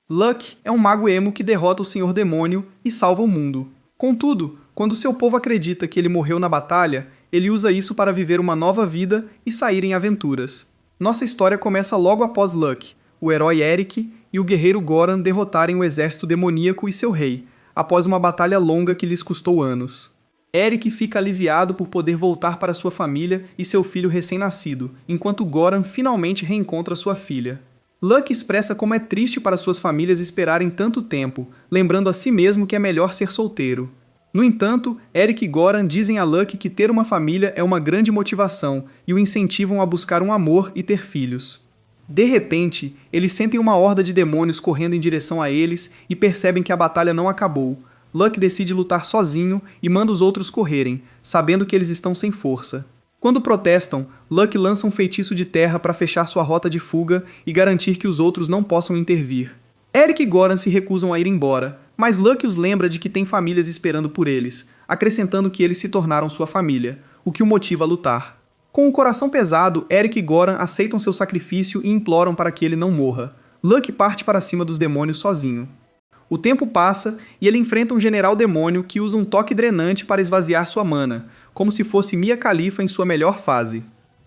Luck é um mago emo que derrota o Senhor Demônio e salva o mundo. Contudo, quando seu povo acredita que ele morreu na batalha, ele usa isso para viver uma nova vida e sair em aventuras. Nossa história começa logo após Luck, o herói Eric e o guerreiro Goran derrotarem o exército demoníaco e seu rei, após uma batalha longa que lhes custou anos. Eric fica aliviado por poder voltar para sua família e seu filho recém-nascido, enquanto Goran finalmente reencontra sua filha. Luck expressa como é triste para suas famílias esperarem tanto tempo, lembrando a si mesmo que é melhor ser solteiro. No entanto, Eric e Goran dizem a Luck que ter uma família é uma grande motivação e o incentivam a buscar um amor e ter filhos. De repente, eles sentem uma horda de demônios correndo em direção a eles e percebem que a batalha não acabou. Luck decide lutar sozinho e manda os outros correrem, sabendo que eles estão sem força. Quando protestam, Luck lança um feitiço de terra para fechar sua rota de fuga e garantir que os outros não possam intervir. Eric e Goran se recusam a ir embora, mas Luck os lembra de que tem famílias esperando por eles, acrescentando que eles se tornaram sua família, o que o motiva a lutar. Com o coração pesado, Eric e Goran aceitam seu sacrifício e imploram para que ele não morra. Luck parte para cima dos demônios sozinho. O tempo passa e ele enfrenta um general demônio que usa um toque drenante para esvaziar sua mana, como se fosse Mia Khalifa em sua melhor fase.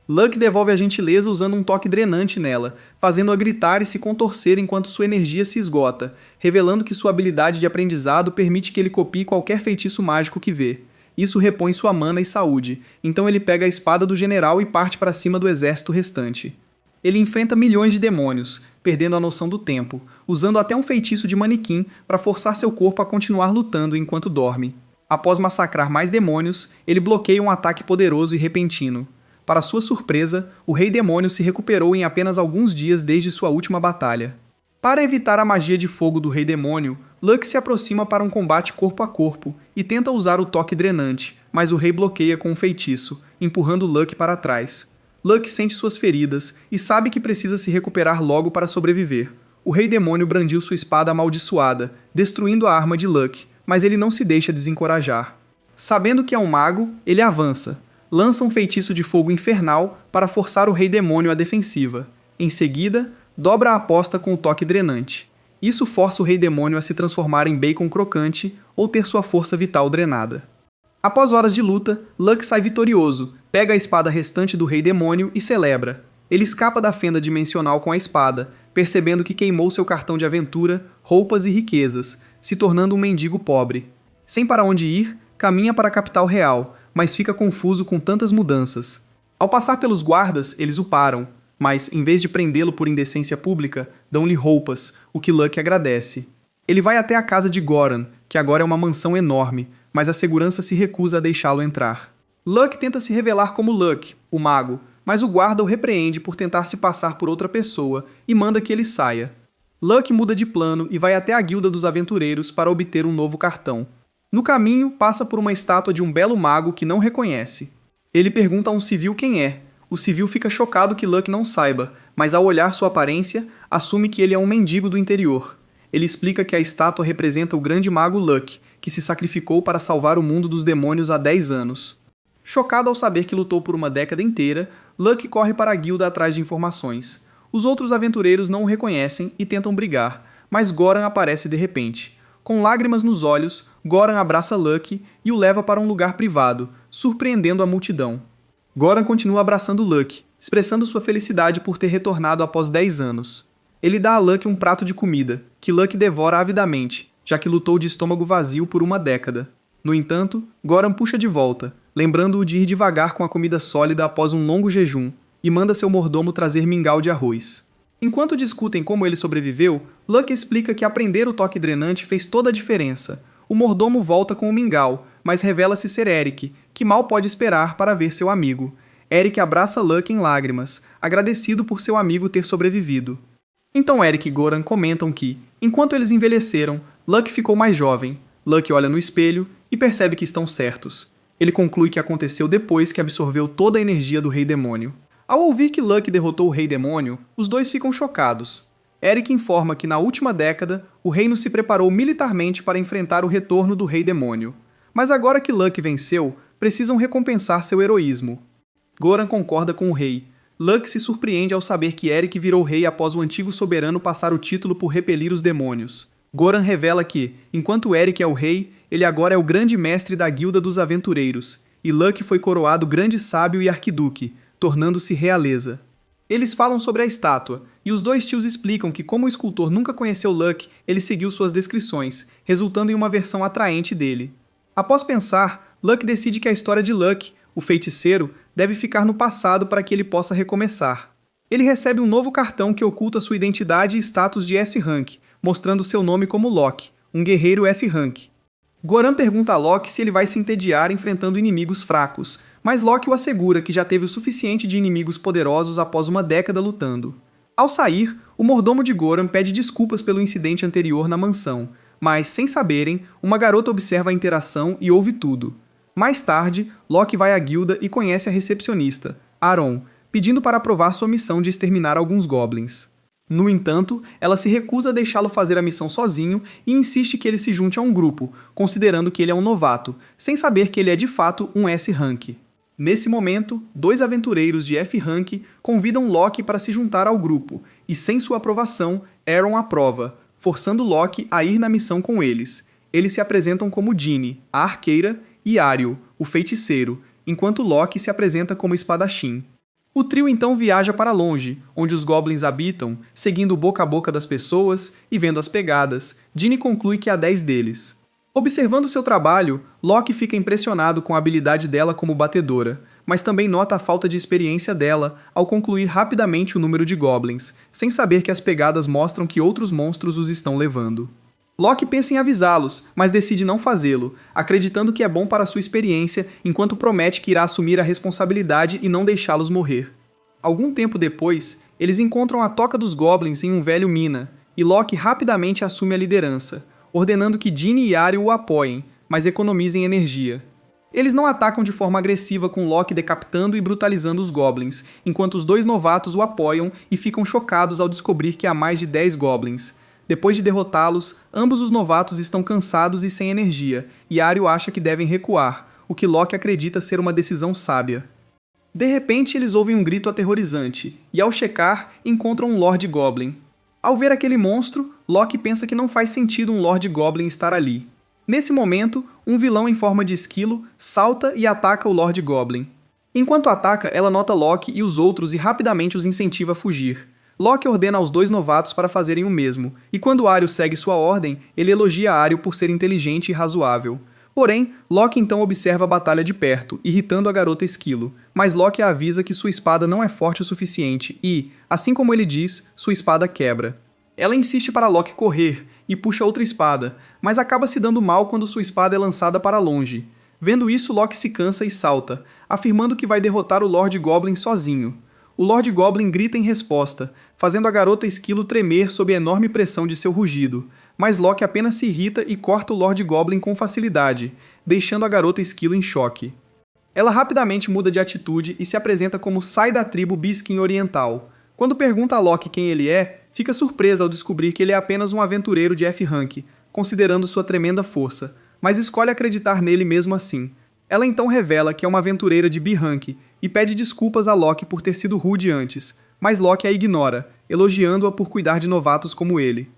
Luck devolve a gentileza usando um toque drenante nela, fazendo-a gritar e se contorcer enquanto sua energia se esgota, revelando que sua habilidade de aprendizado permite que ele copie qualquer feitiço mágico que vê. Isso repõe sua mana e saúde, então ele pega a espada do general e parte para cima do exército restante. Ele enfrenta milhões de demônios, perdendo a noção do tempo, usando até um feitiço de manequim para forçar seu corpo a continuar lutando enquanto dorme. Após massacrar mais demônios, ele bloqueia um ataque poderoso e repentino. Para sua surpresa, o Rei Demônio se recuperou em apenas alguns dias desde sua última batalha. Para evitar a magia de fogo do Rei Demônio, Luck se aproxima para um combate corpo a corpo e tenta usar o toque drenante, mas o rei bloqueia com um feitiço, empurrando Luck para trás. Luck sente suas feridas e sabe que precisa se recuperar logo para sobreviver. O Rei Demônio brandiu sua espada amaldiçoada, destruindo a arma de Luck, mas ele não se deixa desencorajar. Sabendo que é um mago, ele avança. Lança um feitiço de fogo infernal para forçar o Rei Demônio à defensiva. Em seguida, dobra a aposta com o toque drenante. Isso força o Rei Demônio a se transformar em bacon crocante ou ter sua força vital drenada. Após horas de luta, Luck sai vitorioso, pega a espada restante do Rei Demônio e celebra. Ele escapa da fenda dimensional com a espada, percebendo que queimou seu cartão de aventura, roupas e riquezas, se tornando um mendigo pobre. Sem para onde ir, caminha para a capital real, mas fica confuso com tantas mudanças. Ao passar pelos guardas, eles o param, mas, em vez de prendê-lo por indecência pública, dão-lhe roupas, o que Luck agradece. Ele vai até a casa de Goran, que agora é uma mansão enorme, mas a segurança se recusa a deixá-lo entrar. Luck tenta se revelar como Luck, o mago, mas o guarda o repreende por tentar se passar por outra pessoa e manda que ele saia. Luck muda de plano e vai até a Guilda dos Aventureiros para obter um novo cartão. No caminho, passa por uma estátua de um belo mago que não reconhece. Ele pergunta a um civil quem é. O civil fica chocado que Luck não saiba, mas ao olhar sua aparência, assume que ele é um mendigo do interior. Ele explica que a estátua representa o grande mago Luck, que se sacrificou para salvar o mundo dos demônios há 10 anos. Chocado ao saber que lutou por uma década inteira, Luck corre para a guilda atrás de informações. Os outros aventureiros não o reconhecem e tentam brigar, mas Goran aparece de repente. Com lágrimas nos olhos, Goran abraça Luck e o leva para um lugar privado, surpreendendo a multidão. Goran continua abraçando Luck, expressando sua felicidade por ter retornado após 10 anos. Ele dá a Luck um prato de comida, que Luck devora avidamente, já que lutou de estômago vazio por uma década. No entanto, Goran puxa de volta, lembrando-o de ir devagar com a comida sólida após um longo jejum, e manda seu mordomo trazer mingau de arroz. Enquanto discutem como ele sobreviveu, Luck explica que aprender o toque drenante fez toda a diferença. O mordomo volta com o mingau, mas revela-se ser Eric, que mal pode esperar para ver seu amigo. Eric abraça Luck em lágrimas, agradecido por seu amigo ter sobrevivido. Então Eric e Goran comentam que, enquanto eles envelheceram, Luck ficou mais jovem. Luck olha no espelho e percebe que estão certos. Ele conclui que aconteceu depois que absorveu toda a energia do Rei Demônio. Ao ouvir que Luck derrotou o Rei Demônio, os dois ficam chocados. Eric informa que na última década, o reino se preparou militarmente para enfrentar o retorno do Rei Demônio. Mas agora que Luck venceu, precisam recompensar seu heroísmo. Goran concorda com o rei. Luck se surpreende ao saber que Eric virou rei após o antigo soberano passar o título por repelir os demônios. Goran revela que, enquanto Eric é o rei, ele agora é o grande mestre da Guilda dos Aventureiros, e Luck foi coroado grande sábio e arquiduque, tornando-se realeza. Eles falam sobre a estátua, e os dois tios explicam que como o escultor nunca conheceu Luck, ele seguiu suas descrições, resultando em uma versão atraente dele. Após pensar, Luck decide que a história de Luck, o feiticeiro, deve ficar no passado para que ele possa recomeçar. Ele recebe um novo cartão que oculta sua identidade e status de S-Rank, mostrando seu nome como Locke, um guerreiro F-Rank. Goran pergunta a Locke se ele vai se entediar enfrentando inimigos fracos, mas Locke o assegura que já teve o suficiente de inimigos poderosos após uma década lutando. Ao sair, o mordomo de Goran pede desculpas pelo incidente anterior na mansão, mas, sem saberem, uma garota observa a interação e ouve tudo. Mais tarde, Locke vai à guilda e conhece a recepcionista, Aron, pedindo para aprovar sua missão de exterminar alguns goblins. No entanto, ela se recusa a deixá-lo fazer a missão sozinho e insiste que ele se junte a um grupo, considerando que ele é um novato, sem saber que ele é de fato um S-Rank. Nesse momento, dois aventureiros de F-Rank convidam Locke para se juntar ao grupo, e sem sua aprovação, Aron aprova, forçando Locke a ir na missão com eles. Eles se apresentam como Ginny, a arqueira, e Ariel, o feiticeiro, enquanto Locke se apresenta como espadachim. O trio então viaja para longe, onde os goblins habitam, seguindo o boca a boca das pessoas e vendo as pegadas. Ginny conclui que há 10 deles. Observando seu trabalho, Locke fica impressionado com a habilidade dela como batedora, mas também nota a falta de experiência dela ao concluir rapidamente o número de goblins, sem saber que as pegadas mostram que outros monstros os estão levando. Locke pensa em avisá-los, mas decide não fazê-lo, acreditando que é bom para sua experiência, enquanto promete que irá assumir a responsabilidade e não deixá-los morrer. Algum tempo depois, eles encontram a Toca dos Goblins em um velho mina, e Locke rapidamente assume a liderança, ordenando que Ginny e Ariel o apoiem, mas economizem energia. Eles não atacam de forma agressiva com Locke decapitando e brutalizando os goblins, enquanto os dois novatos o apoiam e ficam chocados ao descobrir que há mais de 10 goblins. Depois de derrotá-los, ambos os novatos estão cansados e sem energia, e Ariel acha que devem recuar, o que Locke acredita ser uma decisão sábia. De repente, eles ouvem um grito aterrorizante, e ao checar, encontram um Lord Goblin. Ao ver aquele monstro, Locke pensa que não faz sentido um Lord Goblin estar ali. Nesse momento, um vilão em forma de esquilo salta e ataca o Lord Goblin. Enquanto ataca, ela nota Locke e os outros e rapidamente os incentiva a fugir. Locke ordena aos dois novatos para fazerem o mesmo, e quando Ariel segue sua ordem, ele elogia Ariel por ser inteligente e razoável. Porém, Locke então observa a batalha de perto, irritando a garota esquilo, mas Locke a avisa que sua espada não é forte o suficiente e, assim como ele diz, sua espada quebra. Ela insiste para Locke correr e puxa outra espada, mas acaba se dando mal quando sua espada é lançada para longe. Vendo isso, Locke se cansa e salta, afirmando que vai derrotar o Lord Goblin sozinho. O Lord Goblin grita em resposta, fazendo a garota esquilo tremer sob a enorme pressão de seu rugido, mas Locke apenas se irrita e corta o Lord Goblin com facilidade, deixando a garota esquilo em choque. Ela rapidamente muda de atitude e se apresenta como Sai da tribo Biskin Oriental. Quando pergunta a Locke quem ele é, fica surpresa ao descobrir que ele é apenas um aventureiro de F-Rank, considerando sua tremenda força, mas escolhe acreditar nele mesmo assim. Ela então revela que é uma aventureira de B-Rank e pede desculpas a Locke por ter sido rude antes, mas Locke a ignora, elogiando-a por cuidar de novatos como ele.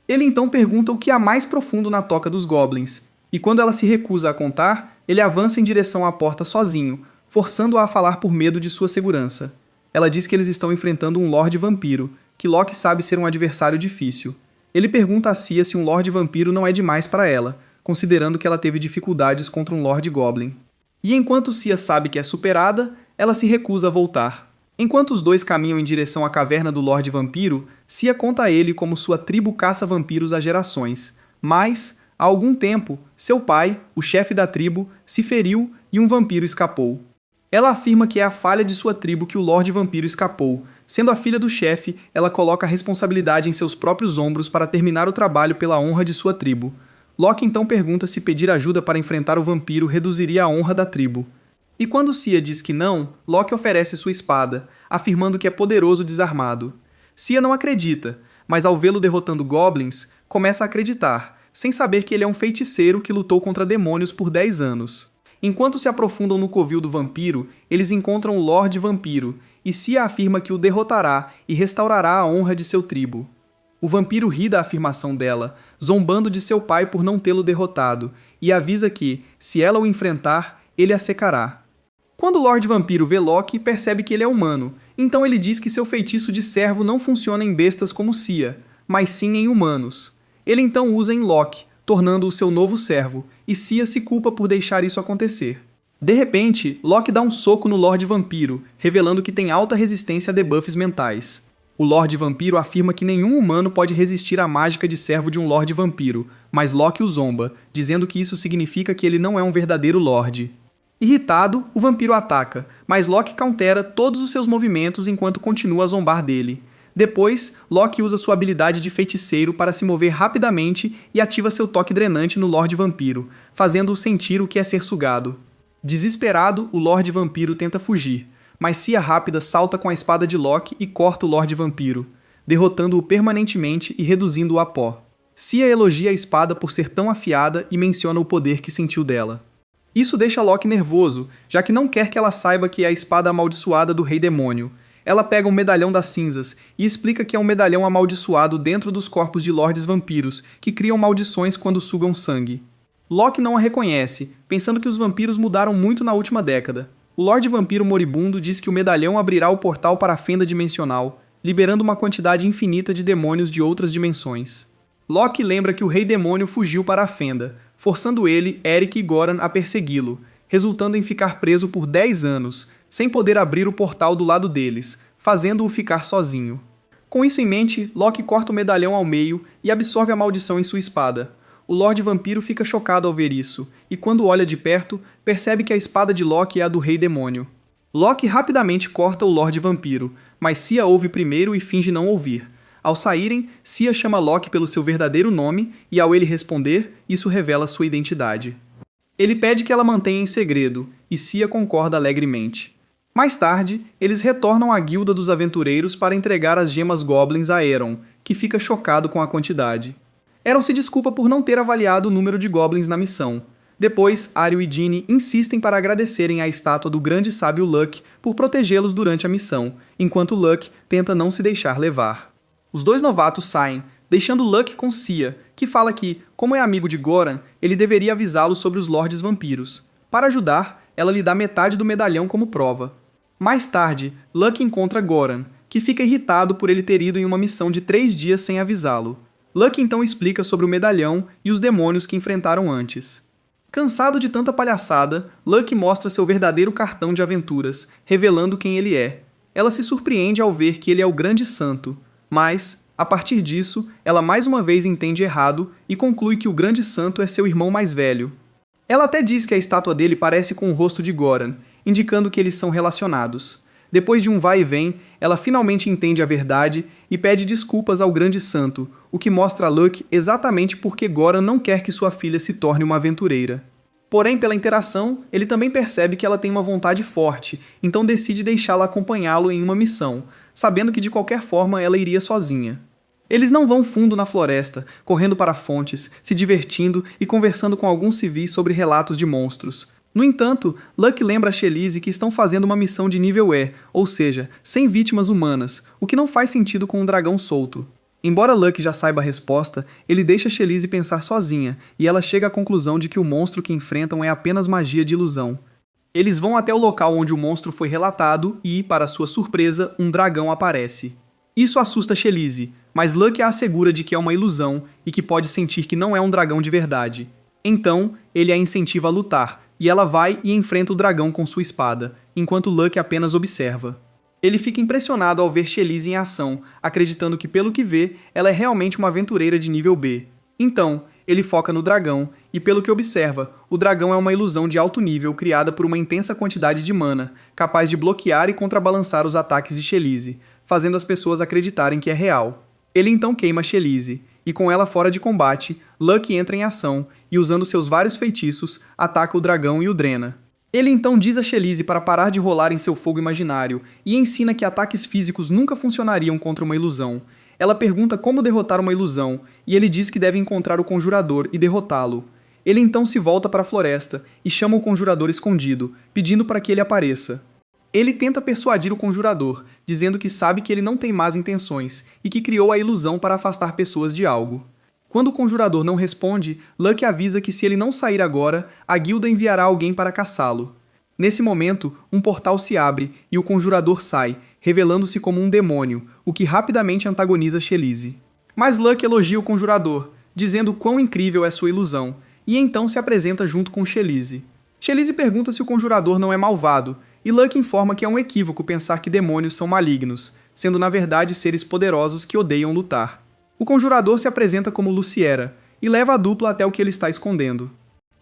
Ele então pergunta o que há mais profundo na Toca dos Goblins, e quando ela se recusa a contar, ele avança em direção à porta sozinho, forçando-a a falar por medo de sua segurança. Ela diz que eles estão enfrentando um Lorde Vampiro, que Locke sabe ser um adversário difícil. Ele pergunta a Cia se um Lorde Vampiro não é demais para ela, considerando que ela teve dificuldades contra um Lorde Goblin. E enquanto Cia sabe que é superada, ela se recusa a voltar. Enquanto os dois caminham em direção à caverna do Lorde Vampiro, Cia conta a ele como sua tribo caça vampiros há gerações. Mas, há algum tempo, seu pai, o chefe da tribo, se feriu e um vampiro escapou. Ela afirma que é a falha de sua tribo que o Lorde Vampiro escapou. Sendo a filha do chefe, ela coloca a responsabilidade em seus próprios ombros para terminar o trabalho pela honra de sua tribo. Locke então pergunta se pedir ajuda para enfrentar o vampiro reduziria a honra da tribo. E quando Cia diz que não, Locke oferece sua espada, afirmando que é poderoso desarmado. Cia não acredita, mas ao vê-lo derrotando goblins, começa a acreditar, sem saber que ele é um feiticeiro que lutou contra demônios por 10 anos. Enquanto se aprofundam no covil do vampiro, eles encontram o Lorde Vampiro, e Cia afirma que o derrotará e restaurará a honra de seu tribo. O vampiro ri da afirmação dela, zombando de seu pai por não tê-lo derrotado, e avisa que, se ela o enfrentar, ele a secará. Quando o Lorde Vampiro vê Loki, percebe que ele é humano, então ele diz que seu feitiço de servo não funciona em bestas como Cia, mas sim em humanos. Ele então usa em Loki, tornando-o seu novo servo, e Cia se culpa por deixar isso acontecer. De repente, Loki dá um soco no Lorde Vampiro, revelando que tem alta resistência a debuffs mentais. O Lorde Vampiro afirma que nenhum humano pode resistir à mágica de servo de um Lorde Vampiro, mas Loki o zomba, dizendo que isso significa que ele não é um verdadeiro Lorde. Irritado, o vampiro ataca, mas Loki countera todos os seus movimentos enquanto continua a zombar dele. Depois, Loki usa sua habilidade de feiticeiro para se mover rapidamente e ativa seu toque drenante no Lorde Vampiro, fazendo-o sentir o que é ser sugado. Desesperado, o Lorde Vampiro tenta fugir, mas Cia Rápida salta com a espada de Loki e corta o Lorde Vampiro, derrotando-o permanentemente e reduzindo-o a pó. Cia elogia a espada por ser tão afiada e menciona o poder que sentiu dela. Isso deixa Loki nervoso, já que não quer que ela saiba que é a espada amaldiçoada do Rei Demônio. Ela pega um medalhão das cinzas e explica que é um medalhão amaldiçoado dentro dos corpos de lordes vampiros, que criam maldições quando sugam sangue. Loki não a reconhece, pensando que os vampiros mudaram muito na última década. O Lorde Vampiro moribundo diz que o medalhão abrirá o portal para a fenda dimensional, liberando uma quantidade infinita de demônios de outras dimensões. Loki lembra que o Rei Demônio fugiu para a fenda, forçando ele, Eric e Goran a persegui-lo, resultando em ficar preso por 10 anos, sem poder abrir o portal do lado deles, fazendo-o ficar sozinho. Com isso em mente, Loki corta o medalhão ao meio e absorve a maldição em sua espada. O Lorde Vampiro fica chocado ao ver isso, e quando olha de perto, percebe que a espada de Loki é a do Rei Demônio. Loki rapidamente corta o Lorde Vampiro, mas Cia ouve primeiro e finge não ouvir. Ao saírem, Cia chama Loki pelo seu verdadeiro nome, e ao ele responder, isso revela sua identidade. Ele pede que ela mantenha em segredo, e Cia concorda alegremente. Mais tarde, eles retornam à Guilda dos Aventureiros para entregar as gemas Goblins a Eron, que fica chocado com a quantidade. Eron se desculpa por não ter avaliado o número de Goblins na missão. Depois, Ario e Ginny insistem para agradecerem à estátua do grande sábio Luck por protegê-los durante a missão, enquanto Luck tenta não se deixar levar. Os dois novatos saem, deixando Luck com Cia, que fala que, como é amigo de Goran, ele deveria avisá-lo sobre os Lordes Vampiros. Para ajudar, ela lhe dá metade do medalhão como prova. Mais tarde, Luck encontra Goran, que fica irritado por ele ter ido em uma missão de 3 dias sem avisá-lo. Luck então explica sobre o medalhão e os demônios que enfrentaram antes. Cansado de tanta palhaçada, Luck mostra seu verdadeiro cartão de aventuras, revelando quem ele é. Ela se surpreende ao ver que ele é o Grande Santo, mas, a partir disso, ela mais uma vez entende errado e conclui que o Grande Santo é seu irmão mais velho. Ela até diz que a estátua dele parece com o rosto de Goran, indicando que eles são relacionados. Depois de um vai e vem, ela finalmente entende a verdade e pede desculpas ao Grande Santo, o que mostra a Luck exatamente porque Goran não quer que sua filha se torne uma aventureira. Porém, pela interação, ele também percebe que ela tem uma vontade forte, então decide deixá-la acompanhá-lo em uma missão, sabendo que de qualquer forma ela iria sozinha. Eles não vão fundo na floresta, correndo para fontes, se divertindo e conversando com alguns civis sobre relatos de monstros. No entanto, Luck lembra a Shelise que estão fazendo uma missão de nível E, ou seja, sem vítimas humanas, o que não faz sentido com um dragão solto. Embora Luck já saiba a resposta, ele deixa Shelise pensar sozinha, e ela chega à conclusão de que o monstro que enfrentam é apenas magia de ilusão. Eles vão até o local onde o monstro foi relatado e, para sua surpresa, um dragão aparece. Isso assusta Shelise, mas Luck a assegura de que é uma ilusão e que pode sentir que não é um dragão de verdade. Então, ele a incentiva a lutar, e ela vai e enfrenta o dragão com sua espada, enquanto Luck apenas observa. Ele fica impressionado ao ver Shelise em ação, acreditando que, pelo que vê, ela é realmente uma aventureira de nível B. Então, ele foca no dragão, e pelo que observa, o dragão é uma ilusão de alto nível criada por uma intensa quantidade de mana, capaz de bloquear e contrabalançar os ataques de Shelise, fazendo as pessoas acreditarem que é real. Ele então queima Shelise, e com ela fora de combate, Luck entra em ação e, usando seus vários feitiços, ataca o dragão e o drena. Ele então diz a Shelise para parar de rolar em seu fogo imaginário e ensina que ataques físicos nunca funcionariam contra uma ilusão. Ela pergunta como derrotar uma ilusão, e ele diz que deve encontrar o conjurador e derrotá-lo. Ele então se volta para a floresta e chama o conjurador escondido, pedindo para que ele apareça. Ele tenta persuadir o conjurador, dizendo que sabe que ele não tem más intenções e que criou a ilusão para afastar pessoas de algo. Quando o conjurador não responde, Luck avisa que se ele não sair agora, a guilda enviará alguém para caçá-lo. Nesse momento, um portal se abre e o conjurador sai, revelando-se como um demônio, o que rapidamente antagoniza Chalice. Mas Luck elogia o conjurador, dizendo quão incrível é sua ilusão, e então se apresenta junto com Chalice. Chalice pergunta se o conjurador não é malvado, e Luck informa que é um equívoco pensar que demônios são malignos, sendo na verdade seres poderosos que odeiam lutar. O conjurador se apresenta como Luciera, e leva a dupla até o que ele está escondendo.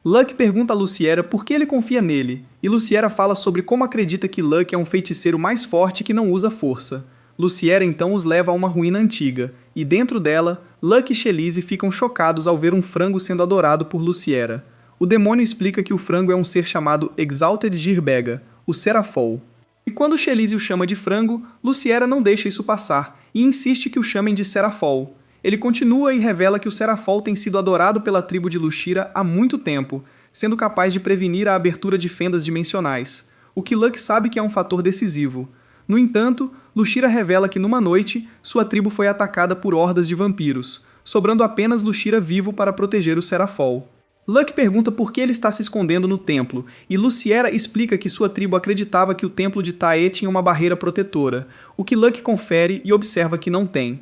Luck pergunta a Luciera por que ele confia nele, e Luciera fala sobre como acredita que Luck é um feiticeiro mais forte que não usa força. Luciera então os leva a uma ruína antiga, e dentro dela, Luck e Chalice ficam chocados ao ver um frango sendo adorado por Luciera. O demônio explica que o frango é um ser chamado Exalted Girbega, o Serafol. E quando Chalice o chama de frango, Luciera não deixa isso passar, e insiste que o chamem de Serafol. Ele continua e revela que o Serafol tem sido adorado pela tribo de Lushira há muito tempo, sendo capaz de prevenir a abertura de fendas dimensionais, o que Luck sabe que é um fator decisivo. No entanto, Lushira revela que numa noite, sua tribo foi atacada por hordas de vampiros, sobrando apenas Lushira vivo para proteger o Serafol. Luck pergunta por que ele está se escondendo no templo, e Luciera explica que sua tribo acreditava que o templo de Tae tinha uma barreira protetora, o que Luck confere e observa que não tem.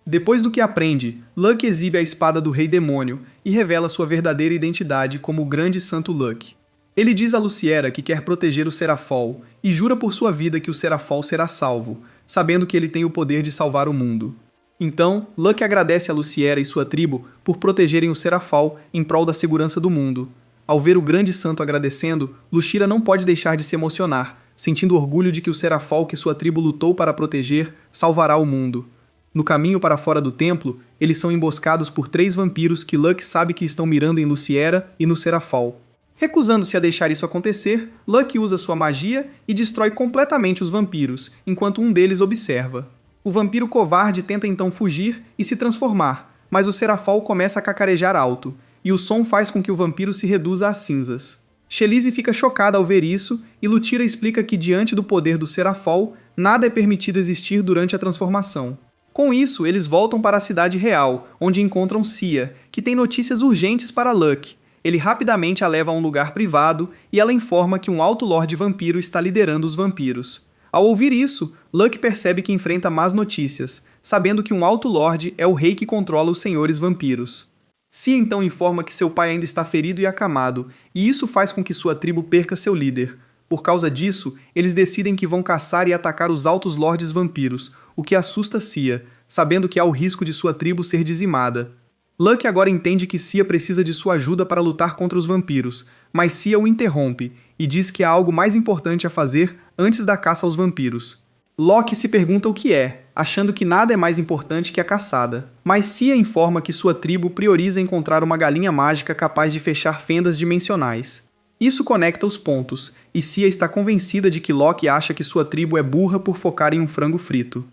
Depois do que aprende, Luck exibe a espada do Rei Demônio e revela sua verdadeira identidade como o Grande Santo Luck. Ele diz a Luciera que quer proteger o Serafol e jura por sua vida que o Serafol será salvo, sabendo que ele tem o poder de salvar o mundo. Então, Luck agradece a Luciera e sua tribo por protegerem o Serafol em prol da segurança do mundo. Ao ver o grande santo agradecendo, Lushira não pode deixar de se emocionar, sentindo orgulho de que o Serafol que sua tribo lutou para proteger salvará o mundo. No caminho para fora do templo, eles são emboscados por 3 vampiros que Luck sabe que estão mirando em Luciera e no Serafol. Recusando-se a deixar isso acontecer, Luck usa sua magia e destrói completamente os vampiros, enquanto um deles observa. O vampiro covarde tenta então fugir e se transformar, mas o Serafol começa a cacarejar alto, e o som faz com que o vampiro se reduza a cinzas. Chalice fica chocada ao ver isso, e Luthira explica que diante do poder do Serafol, nada é permitido existir durante a transformação. Com isso, eles voltam para a cidade real, onde encontram Cia, que tem notícias urgentes para Luck. Ele rapidamente a leva a um lugar privado, e ela informa que um alto lorde vampiro está liderando os vampiros. Ao ouvir isso, Luck percebe que enfrenta más notícias, sabendo que um alto lorde é o rei que controla os senhores vampiros. Cia então informa que seu pai ainda está ferido e acamado, e isso faz com que sua tribo perca seu líder. Por causa disso, eles decidem que vão caçar e atacar os altos lordes vampiros, o que assusta Cia, sabendo que há o risco de sua tribo ser dizimada. Luck agora entende que Cia precisa de sua ajuda para lutar contra os vampiros, mas Cia o interrompe e diz que há algo mais importante a fazer antes da caça aos vampiros. Loki se pergunta o que é, achando que nada é mais importante que a caçada. Mas Cia informa que sua tribo prioriza encontrar uma galinha mágica capaz de fechar fendas dimensionais. Isso conecta os pontos, e Cia está convencida de que Loki acha que sua tribo é burra por focar em um frango frito.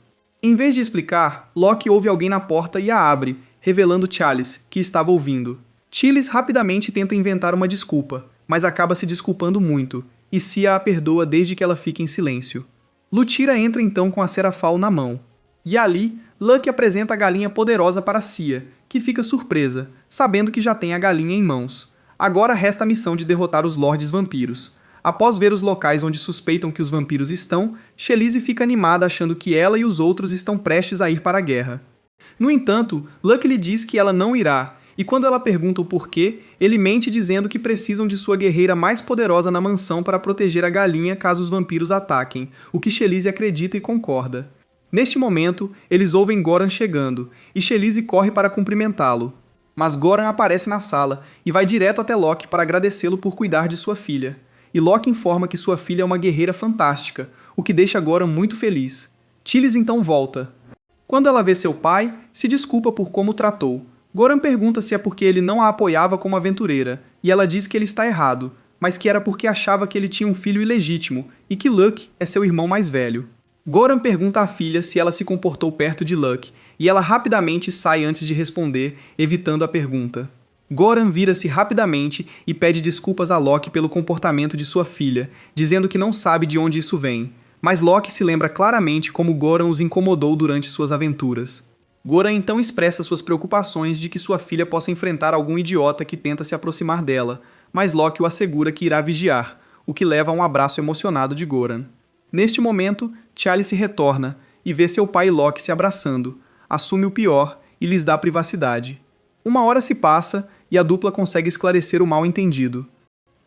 Em vez de explicar, Loki ouve alguém na porta e a abre, revelando Chalice, que estava ouvindo. Chalice rapidamente tenta inventar uma desculpa, mas acaba se desculpando muito, e Cia a perdoa desde que ela fique em silêncio. Luthira entra então com a Serafal na mão. E ali, Luck apresenta a galinha poderosa para Cia, que fica surpresa, sabendo que já tem a galinha em mãos. Agora resta a missão de derrotar os Lordes Vampiros. Após ver os locais onde suspeitam que os vampiros estão, Chalice fica animada achando que ela e os outros estão prestes a ir para a guerra. No entanto, Luck lhe diz que ela não irá, e quando ela pergunta o porquê, ele mente dizendo que precisam de sua guerreira mais poderosa na mansão para proteger a galinha caso os vampiros ataquem, o que Chalice acredita e concorda. Neste momento, eles ouvem Goran chegando, e Chalice corre para cumprimentá-lo. Mas Goran aparece na sala e vai direto até Loki para agradecê-lo por cuidar de sua filha. E Loki informa que sua filha é uma guerreira fantástica, o que deixa Goran muito feliz. Chalice então volta. Quando ela vê seu pai, se desculpa por como o tratou. Goran pergunta se é porque ele não a apoiava como aventureira, e ela diz que ele está errado, mas que era porque achava que ele tinha um filho ilegítimo e que Luck é seu irmão mais velho. Goran pergunta à filha se ela se comportou perto de Luck, e ela rapidamente sai antes de responder, evitando a pergunta. Goran vira-se rapidamente e pede desculpas a Loki pelo comportamento de sua filha, dizendo que não sabe de onde isso vem. mas Loki se lembra claramente como Goran os incomodou durante suas aventuras. Goran então expressa suas preocupações de que sua filha possa enfrentar algum idiota que tenta se aproximar dela, mas Loki o assegura que irá vigiar, o que leva a um abraço emocionado de Goran. Neste momento, Chalice retorna e vê seu pai e Loki se abraçando, assume o pior e lhes dá privacidade. Uma hora se passa e a dupla consegue esclarecer o mal-entendido.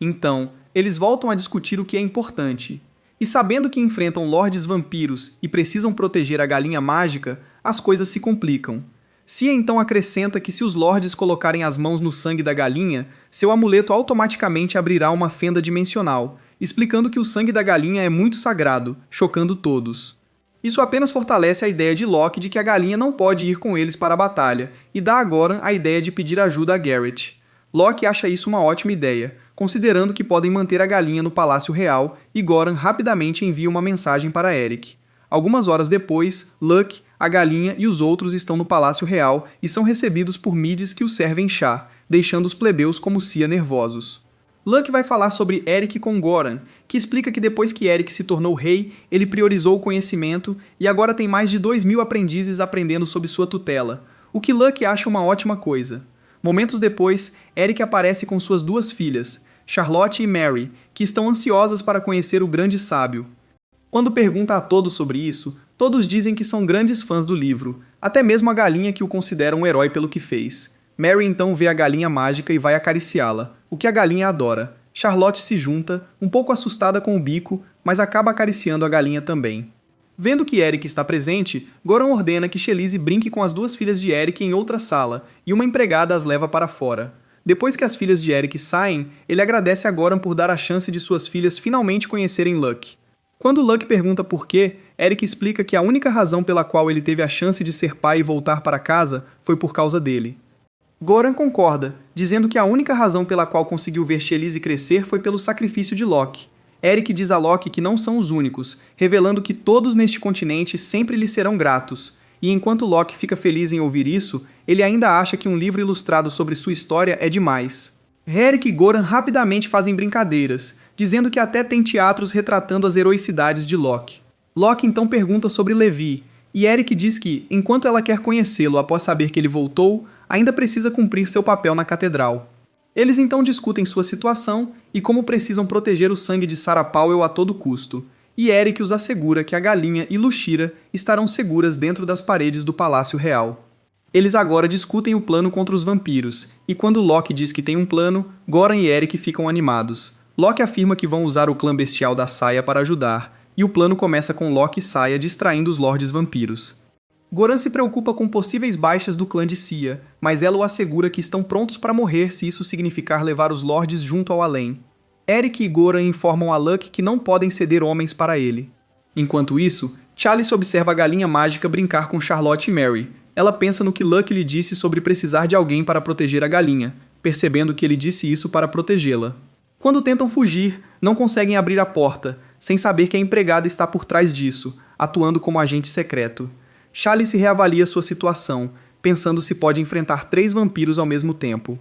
Então, eles voltam a discutir o que é importante. E sabendo que enfrentam lordes vampiros e precisam proteger a galinha mágica, as coisas se complicam. Cia então acrescenta que se os lordes colocarem as mãos no sangue da galinha, seu amuleto automaticamente abrirá uma fenda dimensional, explicando que o sangue da galinha é muito sagrado, chocando todos. Isso apenas fortalece a ideia de Loki de que a galinha não pode ir com eles para a batalha, e dá agora a ideia de pedir ajuda a Garrett. Loki acha isso uma ótima ideia, considerando que podem manter a galinha no Palácio Real, e Goran rapidamente envia uma mensagem para Eric. Algumas horas depois, Luck, a galinha e os outros estão no Palácio Real e são recebidos por midis que os servem chá, deixando os plebeus como Cia nervosos. Luck vai falar sobre Eric com Goran, que explica que depois que Eric se tornou rei, ele priorizou o conhecimento e agora tem mais de 2.000 aprendizes aprendendo sob sua tutela, o que Luck acha uma ótima coisa. Momentos depois, Eric aparece com suas duas filhas, Charlotte e Mary, que estão ansiosas para conhecer o grande sábio. Quando pergunta a todos sobre isso, todos dizem que são grandes fãs do livro, até mesmo a galinha que o considera um herói pelo que fez. Mary então vê a galinha mágica e vai acariciá-la, o que a galinha adora. Charlotte se junta, um pouco assustada com o bico, mas acaba acariciando a galinha também. Vendo que Eric está presente, Goran ordena que Chalice brinque com as duas filhas de Eric em outra sala, e uma empregada as leva para fora. Depois que as filhas de Eric saem, ele agradece a Goran por dar a chance de suas filhas finalmente conhecerem Luck. Quando Luck pergunta por quê, Eric explica que a única razão pela qual ele teve a chance de ser pai e voltar para casa foi por causa dele. Goran concorda, dizendo que a única razão pela qual conseguiu ver Chalice crescer foi pelo sacrifício de Loki. Eric diz a Loki que não são os únicos, revelando que todos neste continente sempre lhe serão gratos, e enquanto Loki fica feliz em ouvir isso, ele ainda acha que um livro ilustrado sobre sua história é demais. Eric e Goran rapidamente fazem brincadeiras, dizendo que até tem teatros retratando as heroicidades de Loki. Loki então pergunta sobre Levi, e Eric diz que, enquanto ela quer conhecê-lo após saber que ele voltou, ainda precisa cumprir seu papel na catedral. Eles então discutem sua situação e como precisam proteger o sangue de Sarah Powell a todo custo, e Eric os assegura que a galinha e Lushira estarão seguras dentro das paredes do Palácio Real. Eles agora discutem o plano contra os vampiros, e quando Loki diz que tem um plano, Goran e Eric ficam animados. Loki afirma que vão usar o clã bestial da Saia para ajudar, e o plano começa com Loki e Saia distraindo os lordes vampiros. Goran se preocupa com possíveis baixas do clã de Cia, mas ela o assegura que estão prontos para morrer se isso significar levar os lordes junto ao além. Eric e Goran informam a Luck que não podem ceder homens para ele. Enquanto isso, Chalice observa a galinha mágica brincar com Charlotte e Mary. Ela pensa no que Luck lhe disse sobre precisar de alguém para proteger a galinha, percebendo que ele disse isso para protegê-la. Quando tentam fugir, não conseguem abrir a porta, sem saber que a empregada está por trás disso, atuando como agente secreto. Chalice reavalia sua situação, pensando se pode enfrentar 3 vampiros ao mesmo tempo.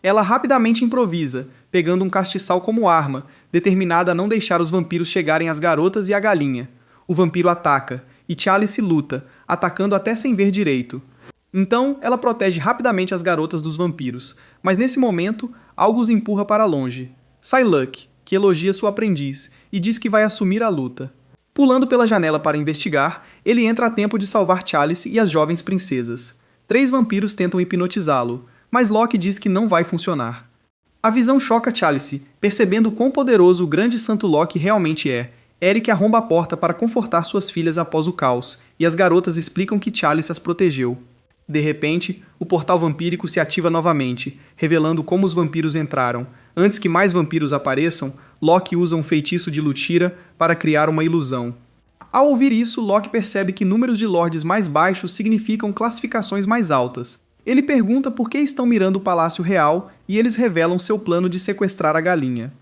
Ela rapidamente improvisa, pegando um castiçal como arma, determinada a não deixar os vampiros chegarem às garotas e à galinha. O vampiro ataca, e Chalice luta, atacando até sem ver direito. Então, ela protege rapidamente as garotas dos vampiros, mas nesse momento, algo os empurra para longe. Sai Luck, que elogia sua aprendiz, e diz que vai assumir a luta. Pulando pela janela para investigar, ele entra a tempo de salvar Chalice e as jovens princesas. 3 vampiros tentam hipnotizá-lo, mas Loki diz que não vai funcionar. A visão choca Chalice, percebendo quão poderoso o grande santo Loki realmente é. Eric arromba a porta para confortar suas filhas após o caos, e as garotas explicam que Chalice as protegeu. De repente, o portal vampírico se ativa novamente, revelando como os vampiros entraram. Antes que mais vampiros apareçam, Loki usa um feitiço de Lushira para criar uma ilusão. Ao ouvir isso, Loki percebe que números de lordes mais baixos significam classificações mais altas. Ele pergunta por que estão mirando o Palácio Real e eles revelam seu plano de sequestrar a galinha.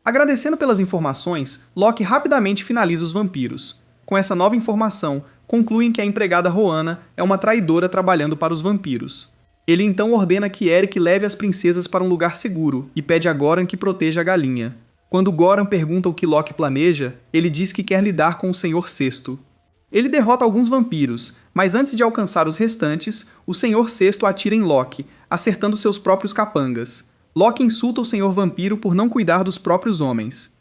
Agradecendo pelas informações, Loki rapidamente finaliza os vampiros. Com essa nova informação, concluem que a empregada Roana é uma traidora trabalhando para os vampiros. Ele então ordena que Eric leve as princesas para um lugar seguro e pede a Goran que proteja a galinha. Quando Goran pergunta o que Loki planeja, ele diz que quer lidar com o Senhor Sexto. Ele derrota alguns vampiros, mas antes de alcançar os restantes, o Senhor Sexto atira em Loki, acertando seus próprios capangas. Loki insulta o Senhor Vampiro por não cuidar dos próprios homens.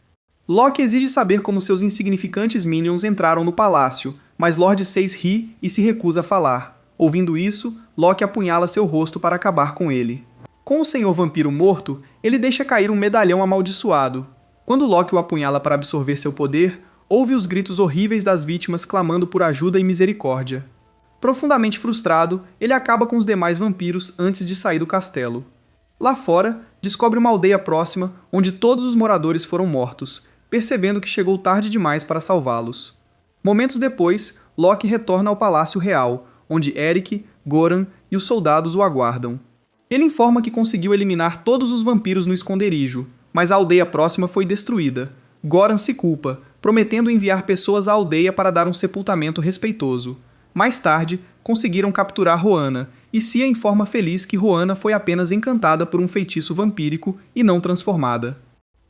Loki exige saber como seus insignificantes minions entraram no palácio, mas Lord Seis ri e se recusa a falar. Ouvindo isso, Loki apunhala seu rosto para acabar com ele. Com o Senhor Vampiro morto, ele deixa cair um medalhão amaldiçoado. Quando Loki o apunhala para absorver seu poder, ouve os gritos horríveis das vítimas clamando por ajuda e misericórdia. Profundamente frustrado, ele acaba com os demais vampiros antes de sair do castelo. Lá fora, descobre uma aldeia próxima onde todos os moradores foram mortos, percebendo que chegou tarde demais para salvá-los. Momentos depois, Loki retorna ao Palácio Real, onde Eric, Goran e os soldados o aguardam. Ele informa que conseguiu eliminar todos os vampiros no esconderijo, mas a aldeia próxima foi destruída. Goran se culpa, prometendo enviar pessoas à aldeia para dar um sepultamento respeitoso. Mais tarde, conseguiram capturar Rohanna, e Cia informa feliz que Rohanna foi apenas encantada por um feitiço vampírico e não transformada.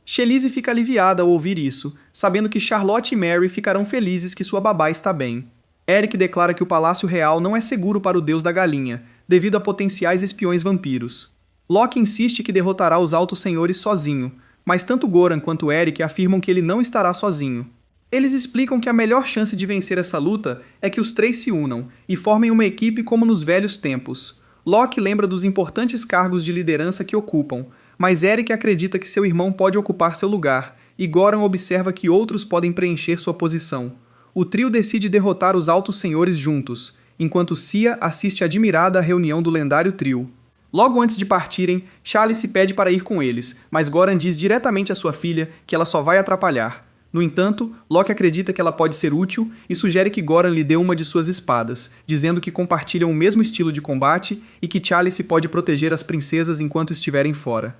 Shelise fica aliviada ao ouvir isso, sabendo que Charlotte e Mary ficarão felizes que sua babá está bem. Eric declara que o Palácio Real não é seguro para o Deus da Galinha, devido a potenciais espiões vampiros. Loki insiste que derrotará os Altos Senhores sozinho, mas tanto Goran quanto Eric afirmam que ele não estará sozinho. Eles explicam que a melhor chance de vencer essa luta é que os três se unam e formem uma equipe como nos velhos tempos. Loki lembra dos importantes cargos de liderança que ocupam, mas Eric acredita que seu irmão pode ocupar seu lugar, e Goran observa que outros podem preencher sua posição. O trio decide derrotar os Altos Senhores juntos, enquanto Cia assiste admirada à reunião do lendário trio. Logo antes de partirem, Charlie se pede para ir com eles, mas Goran diz diretamente à sua filha que ela só vai atrapalhar. No entanto, Loki acredita que ela pode ser útil e sugere que Goran lhe dê uma de suas espadas, dizendo que compartilham o mesmo estilo de combate e que Charlie pode proteger as princesas enquanto estiverem fora.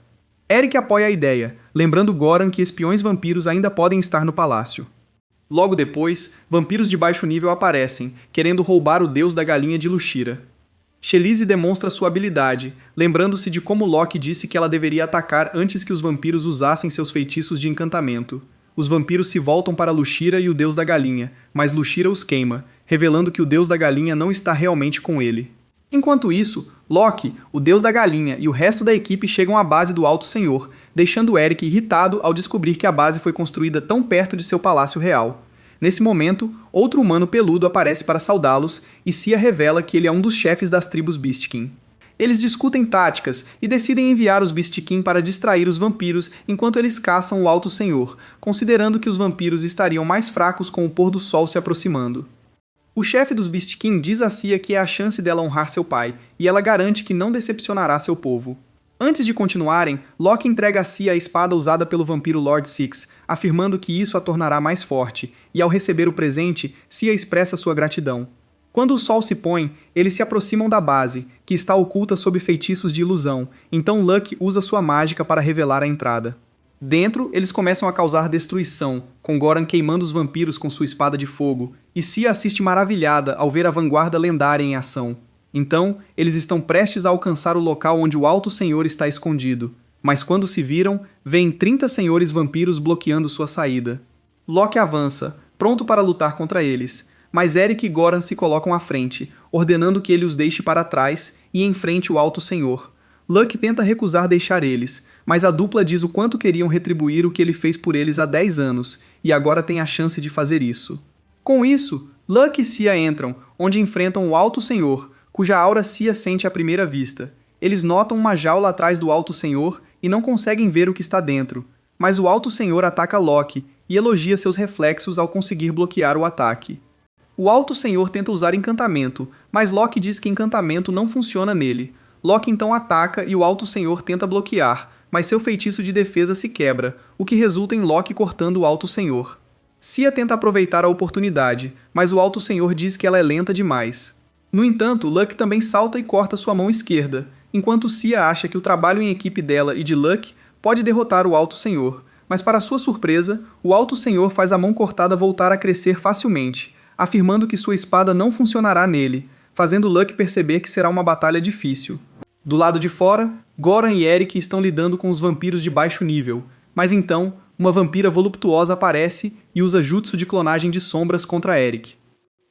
Eric apoia a ideia, lembrando Goran que espiões vampiros ainda podem estar no palácio. Logo depois, vampiros de baixo nível aparecem, querendo roubar o deus da galinha de Lushira. Shelise demonstra sua habilidade, lembrando-se de como Loki disse que ela deveria atacar antes que os vampiros usassem seus feitiços de encantamento. Os vampiros se voltam para Lushira e o deus da galinha, mas Lushira os queima, revelando que o deus da galinha não está realmente com ele. Enquanto isso, Loki, o deus da galinha e o resto da equipe chegam à base do Alto Senhor, deixando Eric irritado ao descobrir que a base foi construída tão perto de seu palácio real. Nesse momento, outro humano peludo aparece para saudá-los e Cia revela que ele é um dos chefes das tribos Beastkin. Eles discutem táticas e decidem enviar os Beastkin para distrair os vampiros enquanto eles caçam o Alto Senhor, considerando que os vampiros estariam mais fracos com o pôr do sol se aproximando. O chefe dos Beastkin diz a Cia que é a chance dela honrar seu pai, e ela garante que não decepcionará seu povo. Antes de continuarem, Loki entrega a Cia a espada usada pelo vampiro Lord Six, afirmando que isso a tornará mais forte, e ao receber o presente, Cia expressa sua gratidão. Quando o sol se põe, eles se aproximam da base, que está oculta sob feitiços de ilusão, então Luck usa sua mágica para revelar a entrada. Dentro, eles começam a causar destruição, com Goran queimando os vampiros com sua espada de fogo, e Cia assiste maravilhada ao ver a vanguarda lendária em ação. Então, eles estão prestes a alcançar o local onde o Alto Senhor está escondido, mas quando se viram, veem 30 senhores vampiros bloqueando sua saída. Loki avança, pronto para lutar contra eles, mas Eric e Goran se colocam à frente, ordenando que ele os deixe para trás e enfrente o Alto Senhor. Luck tenta recusar deixar eles, mas a dupla diz o quanto queriam retribuir o que ele fez por eles há 10 anos, e agora tem a chance de fazer isso. Com isso, Luck e Cia entram, onde enfrentam o Alto Senhor, cuja aura Cia sente à primeira vista. Eles notam uma jaula atrás do Alto Senhor e não conseguem ver o que está dentro, mas o Alto Senhor ataca Loki e elogia seus reflexos ao conseguir bloquear o ataque. O Alto Senhor tenta usar encantamento, mas Loki diz que encantamento não funciona nele. Loki então ataca e o Alto Senhor tenta bloquear, mas seu feitiço de defesa se quebra, o que resulta em Loki cortando o Alto Senhor. Cia tenta aproveitar a oportunidade, mas o Alto Senhor diz que ela é lenta demais. No entanto, Luck também salta e corta sua mão esquerda, enquanto Cia acha que o trabalho em equipe dela e de Luck pode derrotar o Alto Senhor, mas para sua surpresa, o Alto Senhor faz a mão cortada voltar a crescer facilmente, afirmando que sua espada não funcionará nele, fazendo Luck perceber que será uma batalha difícil. Do lado de fora, Goran e Eric estão lidando com os vampiros de baixo nível, mas então, uma vampira voluptuosa aparece e usa jutsu de clonagem de sombras contra Eric.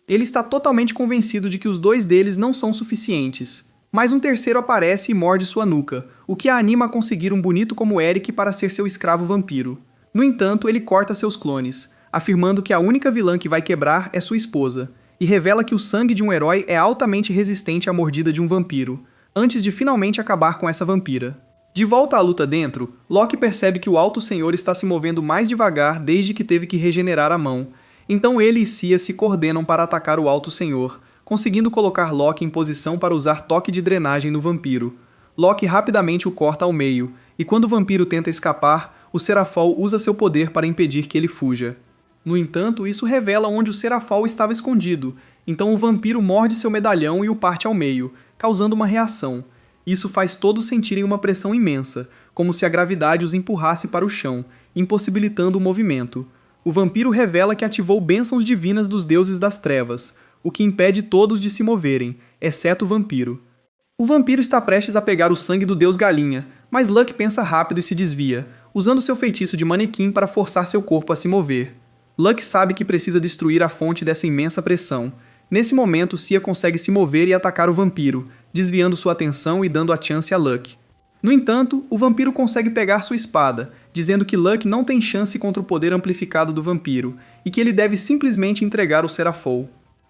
Ele está totalmente convencido de que os dois deles não são suficientes, mas um terceiro aparece e morde sua nuca, o que a anima a conseguir um bonito como Eric para ser seu escravo vampiro. No entanto, ele corta seus clones, afirmando que a única vilã que vai quebrar é sua esposa, e revela que o sangue de um herói é altamente resistente à mordida de um vampiro, antes de finalmente acabar com essa vampira. De volta à luta dentro, Loki percebe que o Alto Senhor está se movendo mais devagar desde que teve que regenerar a mão. Então ele e Cia se coordenam para atacar o Alto Senhor, conseguindo colocar Loki em posição para usar toque de drenagem no vampiro. Loki rapidamente o corta ao meio, e quando o vampiro tenta escapar, o Serafol usa seu poder para impedir que ele fuja. No entanto, isso revela onde o Serafol estava escondido, então o vampiro morde seu medalhão e o parte ao meio, causando uma reação. Isso faz todos sentirem uma pressão imensa, como se a gravidade os empurrasse para o chão, impossibilitando o movimento. O vampiro revela que ativou bênçãos divinas dos deuses das trevas, o que impede todos de se moverem, exceto o vampiro. O vampiro está prestes a pegar o sangue do deus Galinha, mas Luck pensa rápido e se desvia, usando seu feitiço de manequim para forçar seu corpo a se mover. Luck sabe que precisa destruir a fonte dessa imensa pressão. Nesse momento, Cia consegue se mover e atacar o vampiro, desviando sua atenção e dando a chance a Luck. No entanto, o vampiro consegue pegar sua espada, dizendo que Luck não tem chance contra o poder amplificado do vampiro, e que ele deve simplesmente entregar o Serafol.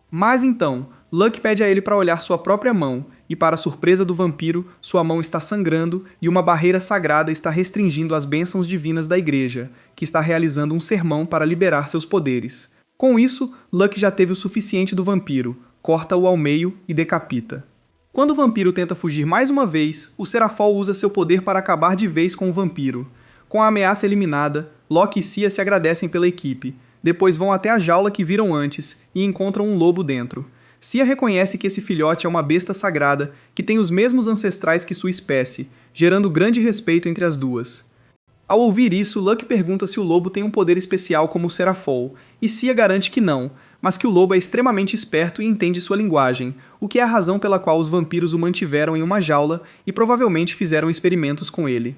Mas então, Luck pede a ele para olhar sua própria mão, e para surpresa do vampiro, sua mão está sangrando e uma barreira sagrada está restringindo as bênçãos divinas da igreja, que está realizando um sermão para liberar seus poderes. Com isso, Luck já teve o suficiente do vampiro, corta-o ao meio e decapita. Quando o vampiro tenta fugir mais uma vez, o Serafol usa seu poder para acabar de vez com o vampiro. Com a ameaça eliminada, Loki e Cia se agradecem pela equipe. Depois vão até a jaula que viram antes e encontram um lobo dentro. Cia reconhece que esse filhote é uma besta sagrada que tem os mesmos ancestrais que sua espécie, gerando grande respeito entre as duas. Ao ouvir isso, Luck pergunta se o lobo tem um poder especial como o Serafol, e Cia garante que não, mas que o lobo é extremamente esperto e entende sua linguagem, o que é a razão pela qual os vampiros o mantiveram em uma jaula e provavelmente fizeram experimentos com ele.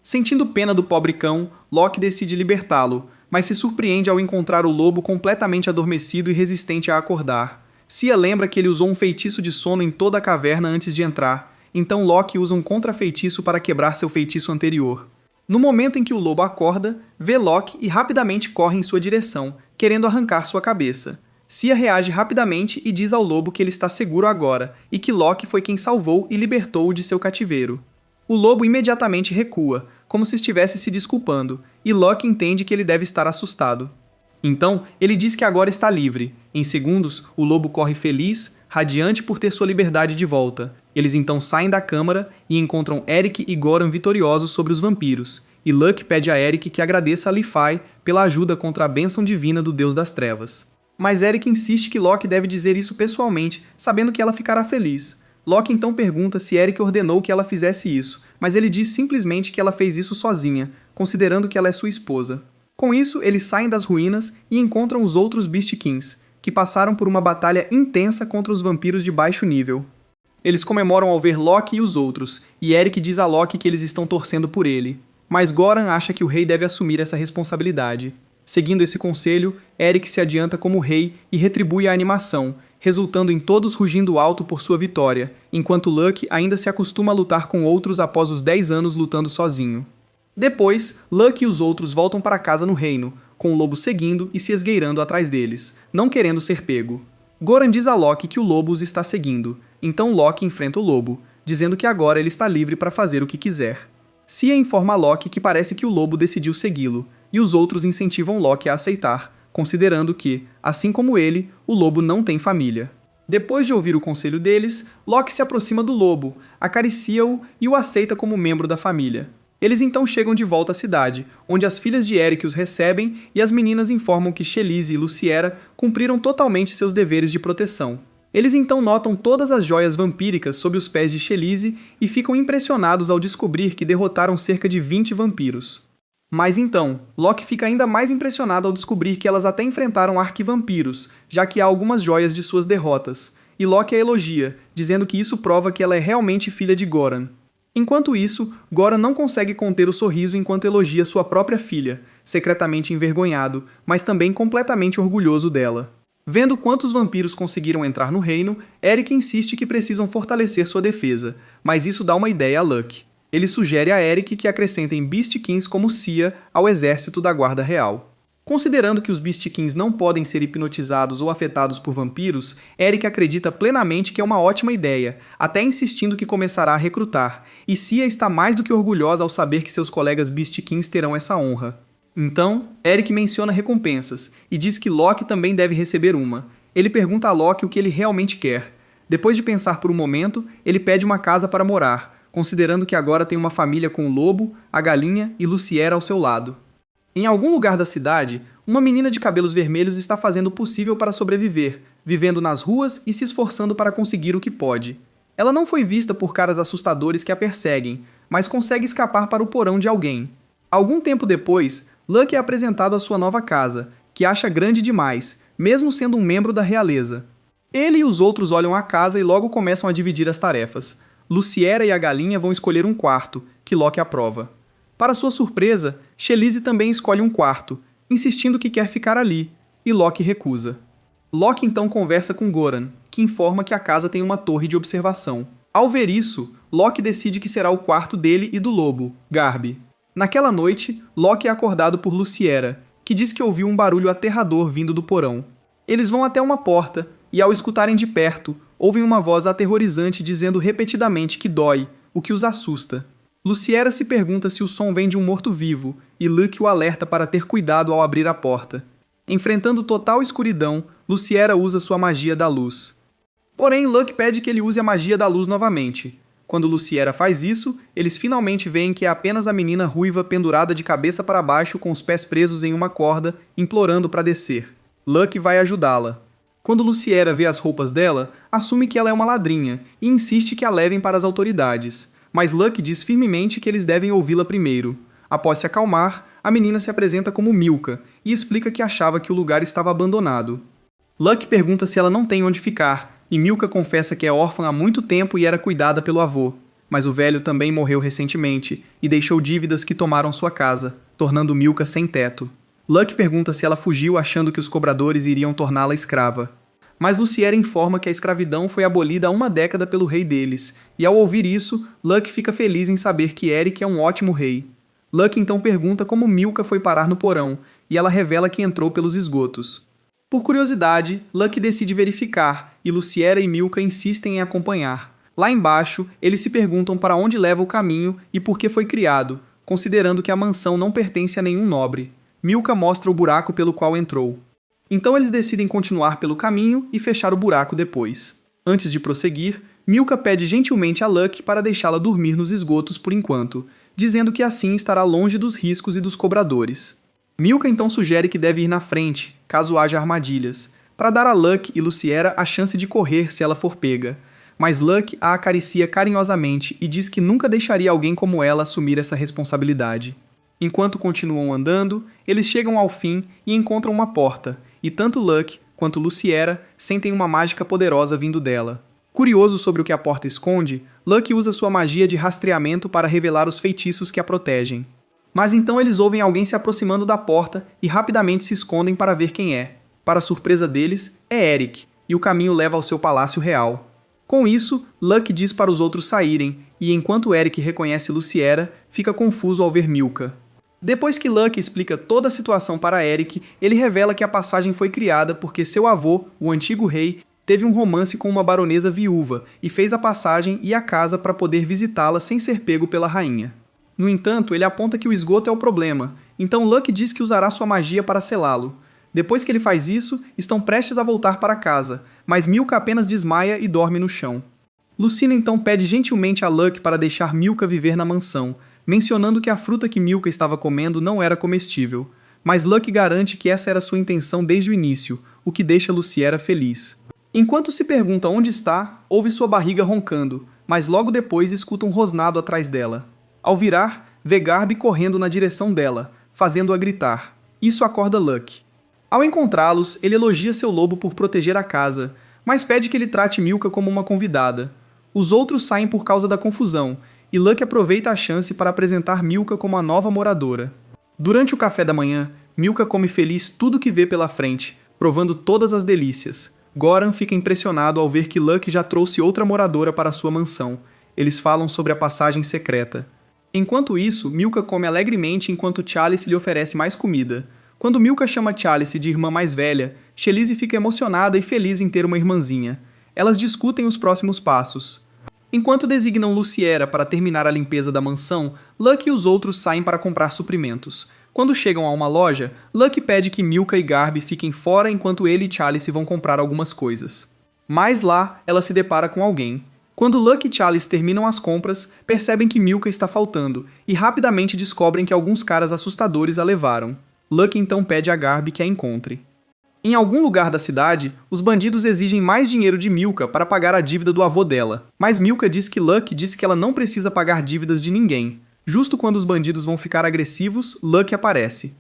Sentindo pena do pobre cão, Loki decide libertá-lo, mas se surpreende ao encontrar o lobo completamente adormecido e resistente a acordar. Cia lembra que ele usou um feitiço de sono em toda a caverna antes de entrar, então Loki usa um contrafeitiço para quebrar seu feitiço anterior. No momento em que o lobo acorda, vê Loki e rapidamente corre em sua direção, querendo arrancar sua cabeça. Cia reage rapidamente e diz ao lobo que ele está seguro agora, e que Loki foi quem salvou e libertou-o de seu cativeiro. O lobo imediatamente recua, como se estivesse se desculpando, e Loki entende que ele deve estar assustado. Então, ele diz que agora está livre. Em segundos, o lobo corre feliz, radiante por ter sua liberdade de volta. Eles então saem da câmara e encontram Eric e Goran vitoriosos sobre os vampiros, e Luck pede a Eric que agradeça a Li-Fai pela ajuda contra a bênção divina do Deus das Trevas. Mas Eric insiste que Loki deve dizer isso pessoalmente, sabendo que ela ficará feliz. Loki então pergunta se Eric ordenou que ela fizesse isso, mas ele diz simplesmente que ela fez isso sozinha, considerando que ela é sua esposa. Com isso, eles saem das ruínas e encontram os outros Beast Kings, que passaram por uma batalha intensa contra os vampiros de baixo nível. Eles comemoram ao ver Loki e os outros, e Eric diz a Loki que eles estão torcendo por ele. Mas Goran acha que o rei deve assumir essa responsabilidade. Seguindo esse conselho, Eric se adianta como rei e retribui a animação, resultando em todos rugindo alto por sua vitória, enquanto Luck ainda se acostuma a lutar com outros após os 10 anos lutando sozinho. Depois, Luck e os outros voltam para casa no reino, com o lobo seguindo e se esgueirando atrás deles, não querendo ser pego. Goran diz a Loki que o lobo os está seguindo, então Loki enfrenta o lobo, dizendo que agora ele está livre para fazer o que quiser. Cia informa a Loki que parece que o lobo decidiu segui-lo, e os outros incentivam Loki a aceitar, considerando que, assim como ele, o lobo não tem família. Depois de ouvir o conselho deles, Loki se aproxima do lobo, acaricia-o e o aceita como membro da família. Eles então chegam de volta à cidade, onde as filhas de Eric os recebem e as meninas informam que Shelise e Luciera cumpriram totalmente seus deveres de proteção. Eles então notam todas as joias vampíricas sob os pés de Shelise e ficam impressionados ao descobrir que derrotaram cerca de 20 vampiros. Mas então, Loki fica ainda mais impressionado ao descobrir que elas até enfrentaram arquivampiros, já que há algumas joias de suas derrotas, e Loki a elogia, dizendo que isso prova que ela é realmente filha de Goran. Enquanto isso, Goran não consegue conter o sorriso enquanto elogia sua própria filha, secretamente envergonhado, mas também completamente orgulhoso dela. Vendo quantos vampiros conseguiram entrar no reino, Eric insiste que precisam fortalecer sua defesa, mas isso dá uma ideia a Luck. Ele sugere a Eric que acrescentem Beast Kings como CIA ao exército da Guarda Real. Considerando que os Beast Kings não podem ser hipnotizados ou afetados por vampiros, Eric acredita plenamente que é uma ótima ideia, até insistindo que começará a recrutar, e Cia está mais do que orgulhosa ao saber que seus colegas Beast Kings terão essa honra. Então, Eric menciona recompensas, e diz que Loki também deve receber uma. Ele pergunta a Loki o que ele realmente quer. Depois de pensar por um momento, ele pede uma casa para morar, considerando que agora tem uma família com o lobo, a galinha e Luciera ao seu lado. Em algum lugar da cidade, uma menina de cabelos vermelhos está fazendo o possível para sobreviver, vivendo nas ruas e se esforçando para conseguir o que pode. Ela não foi vista por caras assustadores que a perseguem, mas consegue escapar para o porão de alguém. Algum tempo depois, Luck é apresentado à sua nova casa, que acha grande demais, mesmo sendo um membro da realeza. Ele e os outros olham a casa e logo começam a dividir as tarefas. Luciera e a galinha vão escolher um quarto, que Loki aprova. Para sua surpresa, Shelise também escolhe um quarto, insistindo que quer ficar ali, e Loki recusa. Loki então conversa com Goran, que informa que a casa tem uma torre de observação. Ao ver isso, Loki decide que será o quarto dele e do lobo, Garby. Naquela noite, Loki é acordado por Luciera, que diz que ouviu um barulho aterrador vindo do porão. Eles vão até uma porta, e ao escutarem de perto, ouvem uma voz aterrorizante dizendo repetidamente que dói, o que os assusta. Luciera se pergunta se o som vem de um morto-vivo, e Luck o alerta para ter cuidado ao abrir a porta. Enfrentando total escuridão, Luciera usa sua magia da luz. Porém, Luck pede que ele use a magia da luz novamente. Quando Luciera faz isso, eles finalmente veem que é apenas a menina ruiva pendurada de cabeça para baixo com os pés presos em uma corda, implorando para descer. Luck vai ajudá-la. Quando Luciera vê as roupas dela, assume que ela é uma ladrinha e insiste que a levem para as autoridades. Mas Luck diz firmemente que eles devem ouvi-la primeiro. Após se acalmar, a menina se apresenta como Milka e explica que achava que o lugar estava abandonado. Luck pergunta se ela não tem onde ficar, e Milka confessa que é órfã há muito tempo e era cuidada pelo avô. Mas o velho também morreu recentemente e deixou dívidas que tomaram sua casa, tornando Milka sem teto. Luck pergunta se ela fugiu achando que os cobradores iriam torná-la escrava. Mas Luciera informa que a escravidão foi abolida há uma década pelo rei deles, e ao ouvir isso, Luck fica feliz em saber que Eric é um ótimo rei. Luck então pergunta como Milka foi parar no porão, e ela revela que entrou pelos esgotos. Por curiosidade, Luck decide verificar, e Luciera e Milka insistem em acompanhar. Lá embaixo, eles se perguntam para onde leva o caminho e por que foi criado, considerando que a mansão não pertence a nenhum nobre. Milka mostra o buraco pelo qual entrou. Então eles decidem continuar pelo caminho e fechar o buraco depois. Antes de prosseguir, Milka pede gentilmente a Luck para deixá-la dormir nos esgotos por enquanto, dizendo que assim estará longe dos riscos e dos cobradores. Milka então sugere que deve ir na frente, caso haja armadilhas, para dar a Luck e Luciera a chance de correr se ela for pega. Mas Luck a acaricia carinhosamente e diz que nunca deixaria alguém como ela assumir essa responsabilidade. Enquanto continuam andando, eles chegam ao fim e encontram uma porta, e tanto Luck quanto Luciera sentem uma mágica poderosa vindo dela. Curioso sobre o que a porta esconde, Luck usa sua magia de rastreamento para revelar os feitiços que a protegem. Mas então eles ouvem alguém se aproximando da porta e rapidamente se escondem para ver quem é. Para surpresa deles, é Eric, e o caminho leva ao seu palácio real. Com isso, Luck diz para os outros saírem, e enquanto Eric reconhece Luciera, fica confuso ao ver Milka. Depois que Luck explica toda a situação para Eric, ele revela que a passagem foi criada porque seu avô, o antigo rei, teve um romance com uma baronesa viúva e fez a passagem e a casa para poder visitá-la sem ser pego pela rainha. No entanto, ele aponta que o esgoto é o problema, então Luck diz que usará sua magia para selá-lo. Depois que ele faz isso, estão prestes a voltar para casa, mas Milka apenas desmaia e dorme no chão. Lucina então pede gentilmente a Luck para deixar Milka viver na mansão, mencionando que a fruta que Milka estava comendo não era comestível, mas Luck garante que essa era sua intenção desde o início, o que deixa Luciera feliz. Enquanto se pergunta onde está, ouve sua barriga roncando, mas logo depois escuta um rosnado atrás dela. Ao virar, vê Garby correndo na direção dela, fazendo-a gritar. Isso acorda Luck. Ao encontrá-los, ele elogia seu lobo por proteger a casa, mas pede que ele trate Milka como uma convidada. Os outros saem por causa da confusão, e Luck aproveita a chance para apresentar Milka como a nova moradora. Durante o café da manhã, Milka come feliz tudo que vê pela frente, provando todas as delícias. Goran fica impressionado ao ver que Luck já trouxe outra moradora para sua mansão. Eles falam sobre a passagem secreta. Enquanto isso, Milka come alegremente enquanto Chalice lhe oferece mais comida. Quando Milka chama Chalice de irmã mais velha, Chalice fica emocionada e feliz em ter uma irmãzinha. Elas discutem os próximos passos. Enquanto designam Luciera para terminar a limpeza da mansão, Luck e os outros saem para comprar suprimentos. Quando chegam a uma loja, Luck pede que Milka e Garby fiquem fora enquanto ele e Chalice vão comprar algumas coisas. Mas lá, ela se depara com alguém. Quando Luck e Chalice terminam as compras, percebem que Milka está faltando e rapidamente descobrem que alguns caras assustadores a levaram. Luck então pede a Garby que a encontre. Em algum lugar da cidade, os bandidos exigem mais dinheiro de Milka para pagar a dívida do avô dela, mas Milka diz que Luck disse que ela não precisa pagar dívidas de ninguém. Justo quando os bandidos vão ficar agressivos, Luck aparece.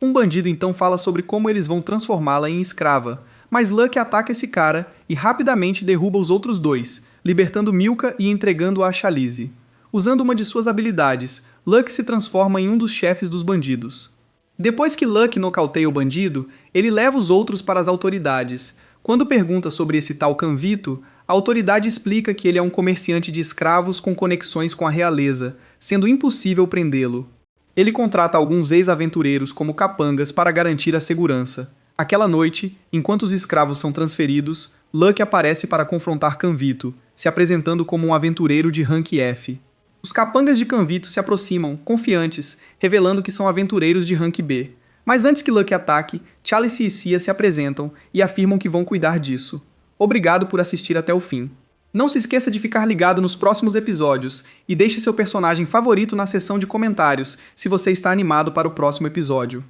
Um bandido então fala sobre como eles vão transformá-la em escrava, mas Luck ataca esse cara e rapidamente derruba os outros dois, libertando Milka e entregando-a a Chalice. Usando uma de suas habilidades, Luck se transforma em um dos chefes dos bandidos. Depois que Luck nocauteia o bandido, ele leva os outros para as autoridades. Quando pergunta sobre esse tal Canvito, a autoridade explica que ele é um comerciante de escravos com conexões com a realeza, sendo impossível prendê-lo. Ele contrata alguns ex-aventureiros como capangas para garantir a segurança. Aquela noite, enquanto os escravos são transferidos, Luck aparece para confrontar Canvito, se apresentando como um aventureiro de rank F. Os capangas de Canvito se aproximam, confiantes, revelando que são aventureiros de rank B. Mas antes que Luck ataque, Chalice e Cia se apresentam e afirmam que vão cuidar disso. Obrigado por assistir até o fim. Não se esqueça de ficar ligado nos próximos episódios e deixe seu personagem favorito na seção de comentários se você está animado para o próximo episódio.